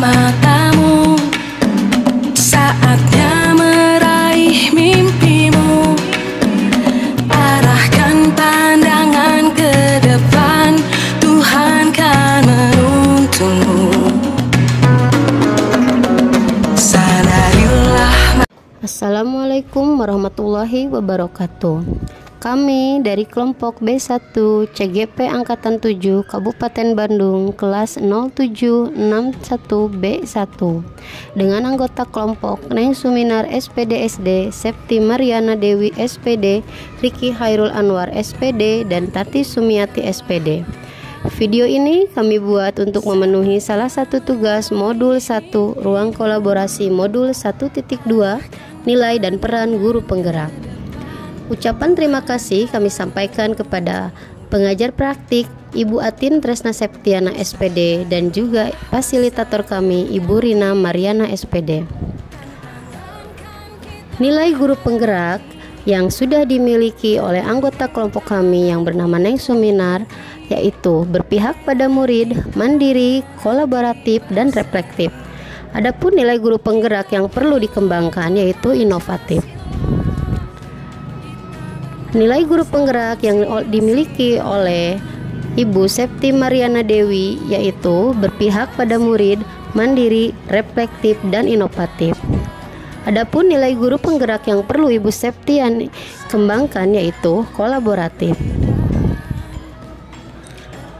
Matamu, saatnya meraih mimpimu. Arahkan pandangan ke depan, Tuhan kan menuntunmu. Sadarilah. Assalamualaikum warahmatullahi wabarakatuh. Kami dari kelompok B1 CGP Angkatan 7 Kabupaten Bandung kelas 0761B1 dengan anggota kelompok Neng Suminar SPD SD, Septi Mariana Dewi SPD, Riki Hairul Anwar SPD, dan Tati Sumiati SPD. Video ini kami buat untuk memenuhi salah satu tugas modul 1 ruang kolaborasi modul 1.2 nilai dan peran guru penggerak. Ucapan terima kasih kami sampaikan kepada pengajar praktik Ibu Atin Tresna Septiana SPD dan juga fasilitator kami Ibu Rina Mariana SPD. Nilai guru penggerak yang sudah dimiliki oleh anggota kelompok kami yang bernama Neng Suminar yaitu berpihak pada murid, mandiri, kolaboratif, dan reflektif. Adapun nilai guru penggerak yang perlu dikembangkan yaitu inovatif. Nilai guru penggerak yang dimiliki oleh Ibu Septi Mariana Dewi yaitu berpihak pada murid, mandiri, reflektif, dan inovatif. Adapun nilai guru penggerak yang perlu Ibu Septi kembangkan yaitu kolaboratif.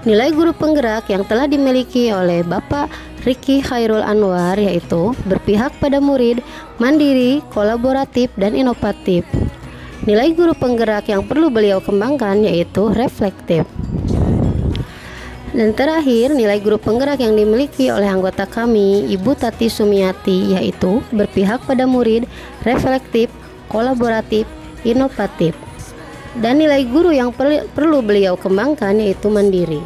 Nilai guru penggerak yang telah dimiliki oleh Bapak Riki Hairul Anwar yaitu berpihak pada murid, mandiri, kolaboratif, dan inovatif. Nilai guru penggerak yang perlu beliau kembangkan yaitu reflektif. Dan terakhir, nilai guru penggerak yang dimiliki oleh anggota kami, Ibu Tati Sumiati, yaitu berpihak pada murid, reflektif, kolaboratif, inovatif. Dan nilai guru yang perlu beliau kembangkan yaitu mandiri.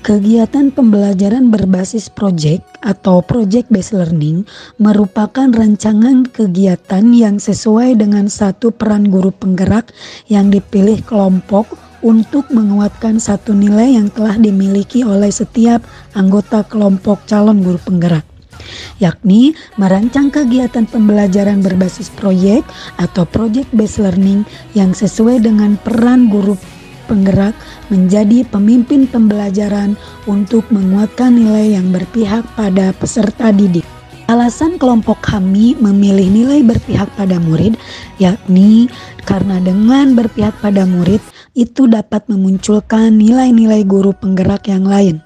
Kegiatan pembelajaran berbasis proyek atau project based learning merupakan rancangan kegiatan yang sesuai dengan satu peran guru penggerak yang dipilih kelompok untuk menguatkan satu nilai yang telah dimiliki oleh setiap anggota kelompok calon guru penggerak, yakni merancang kegiatan pembelajaran berbasis proyek atau project based learning yang sesuai dengan peran guru penggerak menjadi pemimpin pembelajaran untuk menguatkan nilai yang berpihak pada peserta didik. Alasan kelompok kami memilih nilai berpihak pada murid yakni karena dengan berpihak pada murid itu dapat memunculkan nilai-nilai guru penggerak yang lain.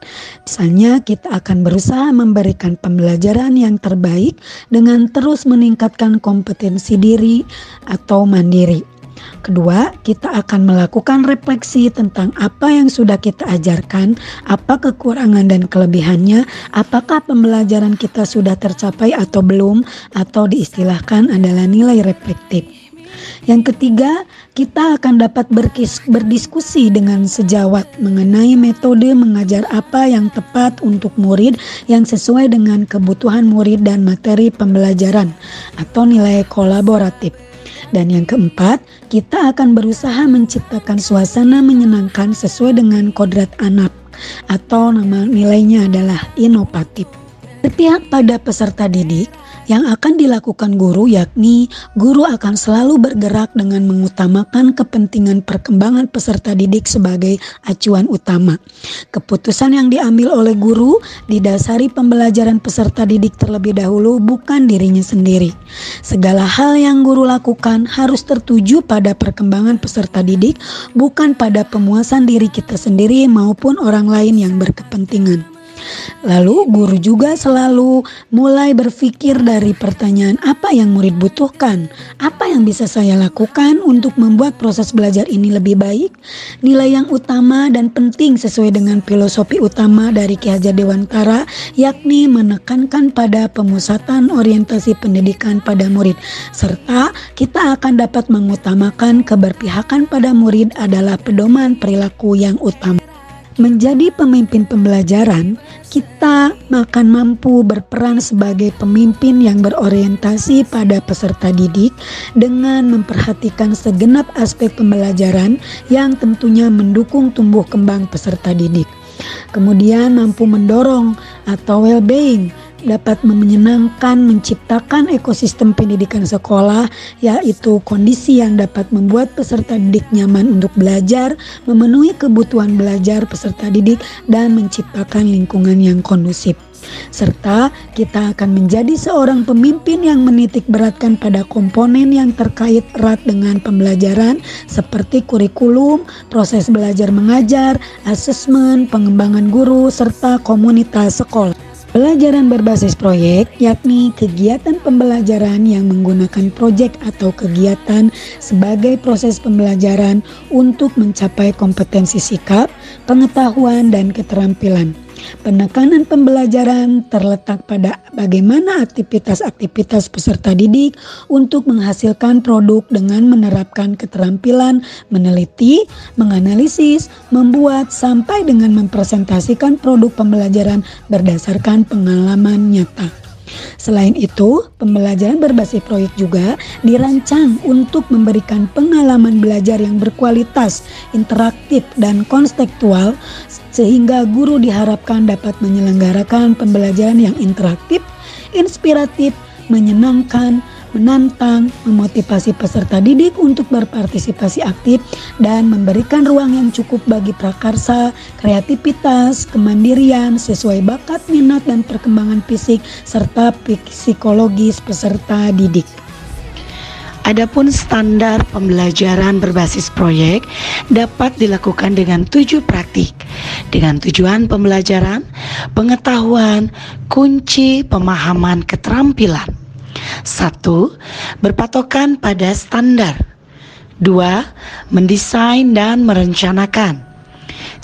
Misalnya kita akan berusaha memberikan pembelajaran yang terbaik dengan terus meningkatkan kompetensi diri atau mandiri. Kedua, kita akan melakukan refleksi tentang apa yang sudah kita ajarkan, apa kekurangan dan kelebihannya, apakah pembelajaran kita sudah tercapai atau belum, atau diistilahkan adalah nilai reflektif. Yang ketiga, kita akan dapat berdiskusi dengan sejawat mengenai metode mengajar apa yang tepat untuk murid yang sesuai dengan kebutuhan murid dan materi pembelajaran atau nilai kolaboratif. Dan yang keempat, kita akan berusaha menciptakan suasana menyenangkan sesuai dengan kodrat anak atau nama nilainya adalah inovatif. Berpihak pada peserta didik, yang akan dilakukan guru yakni guru akan selalu bergerak dengan mengutamakan kepentingan perkembangan peserta didik sebagai acuan utama. Keputusan yang diambil oleh guru didasari pembelajaran peserta didik terlebih dahulu, bukan dirinya sendiri. Segala hal yang guru lakukan harus tertuju pada perkembangan peserta didik, bukan pada pemuasan diri kita sendiri maupun orang lain yang berkepentingan. Lalu guru juga selalu mulai berpikir dari pertanyaan apa yang murid butuhkan, apa yang bisa saya lakukan untuk membuat proses belajar ini lebih baik. Nilai yang utama dan penting sesuai dengan filosofi utama dari Ki Hajar Dewantara, yakni menekankan pada pemusatan orientasi pendidikan pada murid, serta kita akan dapat mengutamakan keberpihakan pada murid adalah pedoman perilaku yang utama. Menjadi pemimpin pembelajaran, kita akan mampu berperan sebagai pemimpin yang berorientasi pada peserta didik dengan memperhatikan segenap aspek pembelajaran yang tentunya mendukung tumbuh kembang peserta didik. Kemudian mampu mendorong atau well-being, dapat menyenangkan, menciptakan ekosistem pendidikan sekolah, yaitu kondisi yang dapat membuat peserta didik nyaman untuk belajar, memenuhi kebutuhan belajar peserta didik, dan menciptakan lingkungan yang kondusif. Serta kita akan menjadi seorang pemimpin yang menitik beratkan pada komponen yang terkait erat dengan pembelajaran seperti kurikulum, proses belajar mengajar, asesmen, pengembangan guru, serta komunitas sekolah. Pembelajaran berbasis proyek yakni kegiatan pembelajaran yang menggunakan proyek atau kegiatan sebagai proses pembelajaran untuk mencapai kompetensi sikap, pengetahuan, dan keterampilan. Penekanan pembelajaran terletak pada bagaimana aktivitas-aktivitas peserta didik untuk menghasilkan produk dengan menerapkan keterampilan meneliti, menganalisis, membuat, sampai dengan mempresentasikan produk pembelajaran berdasarkan pengalaman nyata. Selain itu, pembelajaran berbasis proyek juga dirancang untuk memberikan pengalaman belajar yang berkualitas, interaktif, dan konstekstual, sehingga guru diharapkan dapat menyelenggarakan pembelajaran yang interaktif, inspiratif, menyenangkan, menantang, memotivasi peserta didik untuk berpartisipasi aktif, dan memberikan ruang yang cukup bagi prakarsa, kreativitas, kemandirian sesuai bakat, minat, dan perkembangan fisik serta psikologis peserta didik. Adapun standar pembelajaran berbasis proyek dapat dilakukan dengan 7 praktik dengan tujuan pembelajaran, pengetahuan, kunci pemahaman keterampilan. 1. Berpatokan pada standar. 2. Mendesain dan merencanakan.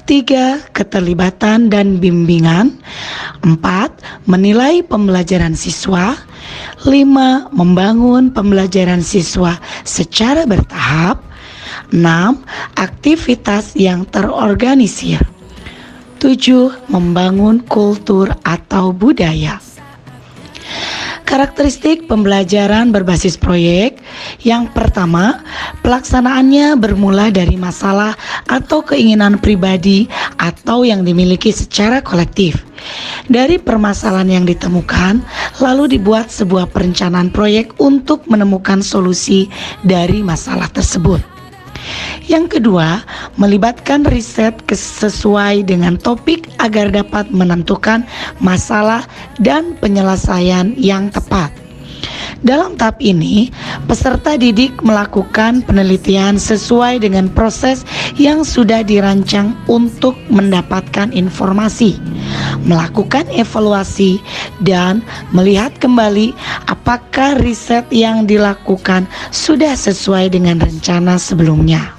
3. Keterlibatan dan bimbingan. 4. Menilai pembelajaran siswa. 5. Membangun pembelajaran siswa secara bertahap. 6. Aktivitas yang terorganisir. 7. Membangun kultur atau budaya. Karakteristik pembelajaran berbasis proyek. Yang pertama, pelaksanaannya bermula dari masalah atau keinginan pribadi atau yang dimiliki secara kolektif. Dari permasalahan yang ditemukan, lalu dibuat sebuah perencanaan proyek untuk menemukan solusi dari masalah tersebut. Yang kedua, melibatkan riset sesuai dengan topik agar dapat menentukan masalah dan penyelesaian yang tepat. Dalam tahap ini, peserta didik melakukan penelitian sesuai dengan proses yang sudah dirancang untuk mendapatkan informasi, melakukan evaluasi, dan melihat kembali apakah riset yang dilakukan sudah sesuai dengan rencana sebelumnya.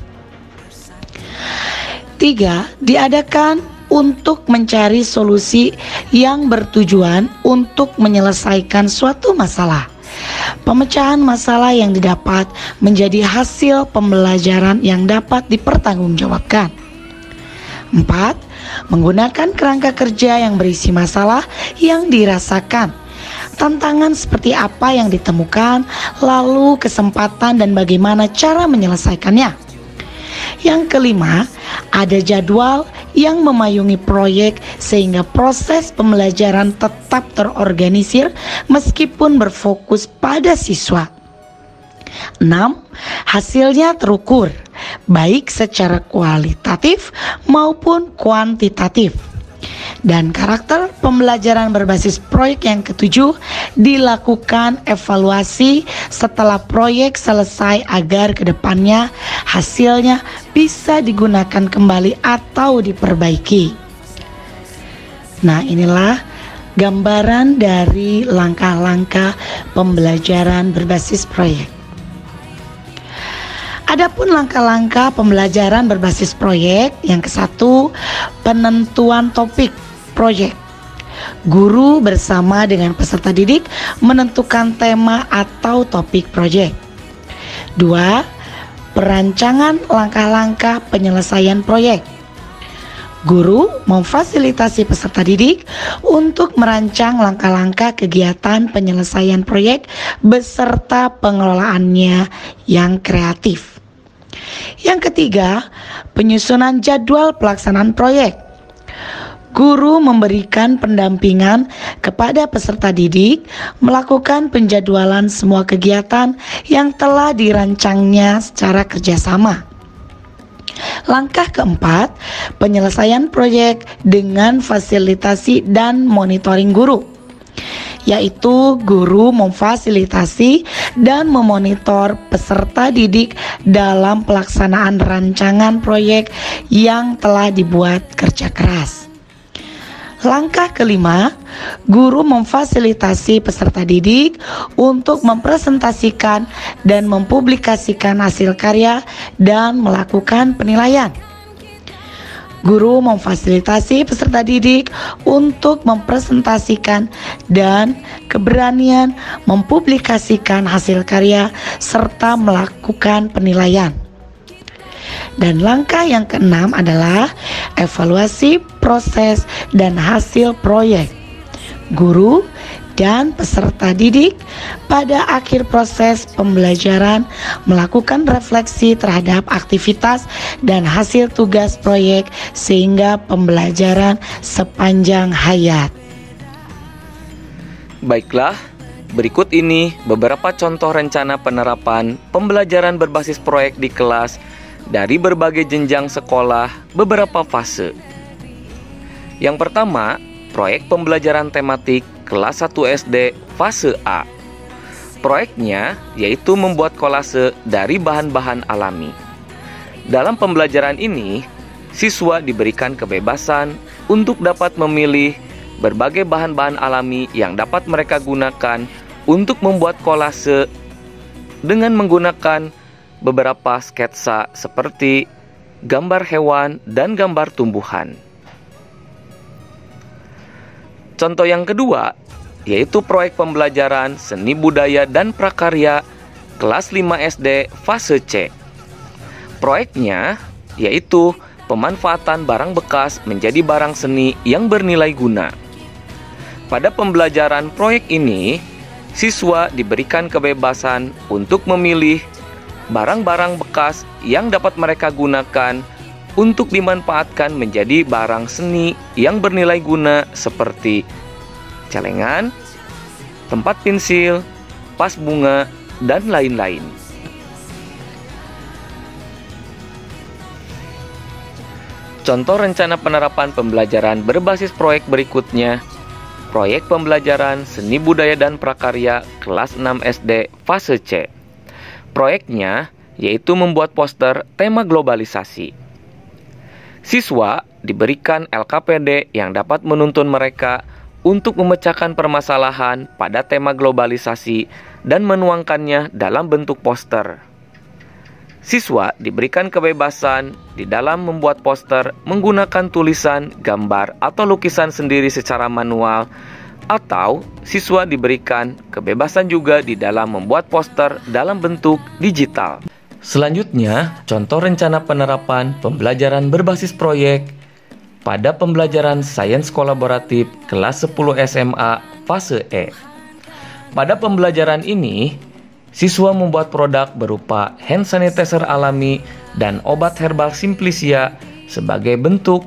3. Diadakan untuk mencari solusi yang bertujuan untuk menyelesaikan suatu masalah. Pemecahan masalah yang didapat menjadi hasil pembelajaran yang dapat dipertanggungjawabkan. 4. Menggunakan kerangka kerja yang berisi masalah yang dirasakan, tantangan seperti apa yang ditemukan, lalu kesempatan dan bagaimana cara menyelesaikannya. Yang kelima, ada jadwal yang memayungi proyek sehingga proses pembelajaran tetap terorganisir meskipun berfokus pada siswa. 6. Hasilnya terukur, baik secara kualitatif maupun kuantitatif. Dan karakter pembelajaran berbasis proyek yang ketujuh, dilakukan evaluasi setelah proyek selesai agar kedepannya hasilnya bisa digunakan kembali atau diperbaiki. Nah, inilah gambaran dari langkah-langkah pembelajaran berbasis proyek. Adapun langkah-langkah pembelajaran berbasis proyek, yang ke-1, penentuan topik proyek. Guru bersama dengan peserta didik menentukan tema atau topik proyek. 2. Perancangan langkah-langkah penyelesaian proyek. Guru memfasilitasi peserta didik untuk merancang langkah-langkah kegiatan penyelesaian proyek beserta pengelolaannya yang kreatif. Yang ketiga, penyusunan jadwal pelaksanaan proyek. Guru memberikan pendampingan kepada peserta didik melakukan penjadwalan semua kegiatan yang telah dirancangnya secara kerjasama. Langkah keempat, penyelesaian proyek dengan fasilitasi dan monitoring guru, yaitu guru memfasilitasi dan memonitor peserta didik dalam pelaksanaan rancangan proyek yang telah dibuat kerja keras. Langkah kelima, guru memfasilitasi peserta didik untuk mempresentasikan dan mempublikasikan hasil karya dan melakukan penilaian. Guru memfasilitasi peserta didik untuk mempresentasikan dan keberanian mempublikasikan hasil karya serta melakukan penilaian. Dan langkah yang keenam adalah evaluasi proses dan hasil proyek. Guru dan peserta didik pada akhir proses pembelajaran melakukan refleksi terhadap aktivitas dan hasil tugas proyek sehingga pembelajaran sepanjang hayat. Baiklah, berikut ini beberapa contoh rencana penerapan pembelajaran berbasis proyek di kelas dari berbagai jenjang sekolah beberapa fase. Yang pertama, proyek pembelajaran tematik kelas 1 SD fase A. Proyeknya yaitu membuat kolase dari bahan-bahan alami. Dalam pembelajaran ini, siswa diberikan kebebasan untuk dapat memilih berbagai bahan-bahan alami yang dapat mereka gunakan untuk membuat kolase dengan menggunakan beberapa sketsa seperti gambar hewan dan gambar tumbuhan. Contoh yang kedua yaitu proyek pembelajaran seni budaya dan prakarya kelas 5 SD fase C. Proyeknya yaitu pemanfaatan barang bekas menjadi barang seni yang bernilai guna. Pada pembelajaran proyek ini, siswa diberikan kebebasan untuk memilih barang-barang bekas yang dapat mereka gunakan untuk dimanfaatkan menjadi barang seni yang bernilai guna seperti celengan, tempat pensil, vas bunga, dan lain-lain. Contoh rencana penerapan pembelajaran berbasis proyek berikutnya, proyek pembelajaran seni budaya dan prakarya kelas 6 SD fase C. Proyeknya yaitu membuat poster tema globalisasi. Siswa diberikan LKPD yang dapat menuntun mereka untuk memecahkan permasalahan pada tema globalisasi dan menuangkannya dalam bentuk poster. Siswa diberikan kebebasan di dalam membuat poster menggunakan tulisan, gambar, atau lukisan sendiri secara manual, atau siswa diberikan kebebasan juga di dalam membuat poster dalam bentuk digital. Selanjutnya, contoh rencana penerapan pembelajaran berbasis proyek pada pembelajaran sains kolaboratif kelas 10 SMA fase E. Pada pembelajaran ini, siswa membuat produk berupa hand sanitizer alami dan obat herbal Simplicia sebagai bentuk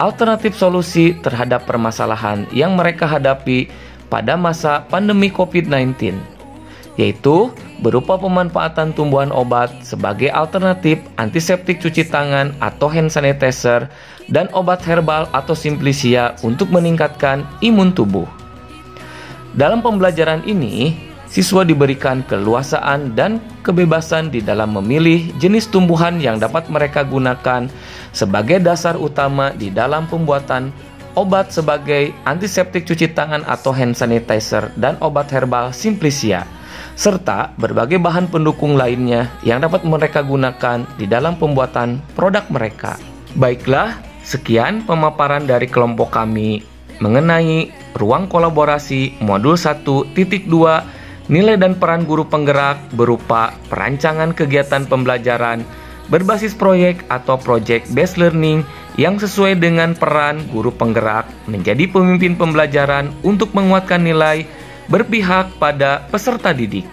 alternatif solusi terhadap permasalahan yang mereka hadapi pada masa pandemi COVID-19, yaitu berupa pemanfaatan tumbuhan obat sebagai alternatif antiseptik cuci tangan atau hand sanitizer dan obat herbal atau Simplicia untuk meningkatkan imun tubuh. Dalam pembelajaran ini, siswa diberikan keluasaan dan kebebasan di dalam memilih jenis tumbuhan yang dapat mereka gunakan sebagai dasar utama di dalam pembuatan obat sebagai antiseptik cuci tangan atau hand sanitizer, dan obat herbal Simplicia, serta berbagai bahan pendukung lainnya yang dapat mereka gunakan di dalam pembuatan produk mereka. Baiklah, sekian pemaparan dari kelompok kami mengenai ruang kolaborasi modul 1.2 nilai dan peran guru penggerak berupa perancangan kegiatan pembelajaran berbasis proyek atau project based learning yang sesuai dengan peran guru penggerak menjadi pemimpin pembelajaran untuk menguatkan nilai berpihak pada peserta didik.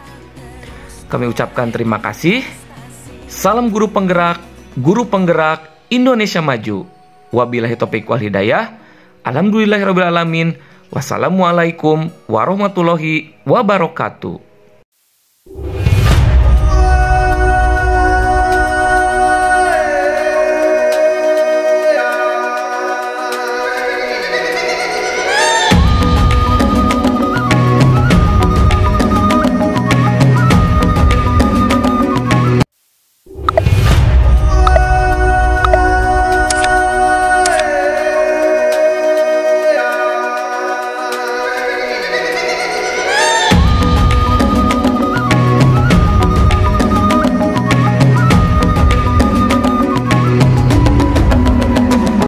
Kami ucapkan terima kasih. Salam guru penggerak Indonesia Maju. Wabillahi taufiq wal hidayah. Alhamdulillahirabbil alamin. Wassalamualaikum warahmatullahi wabarakatuh.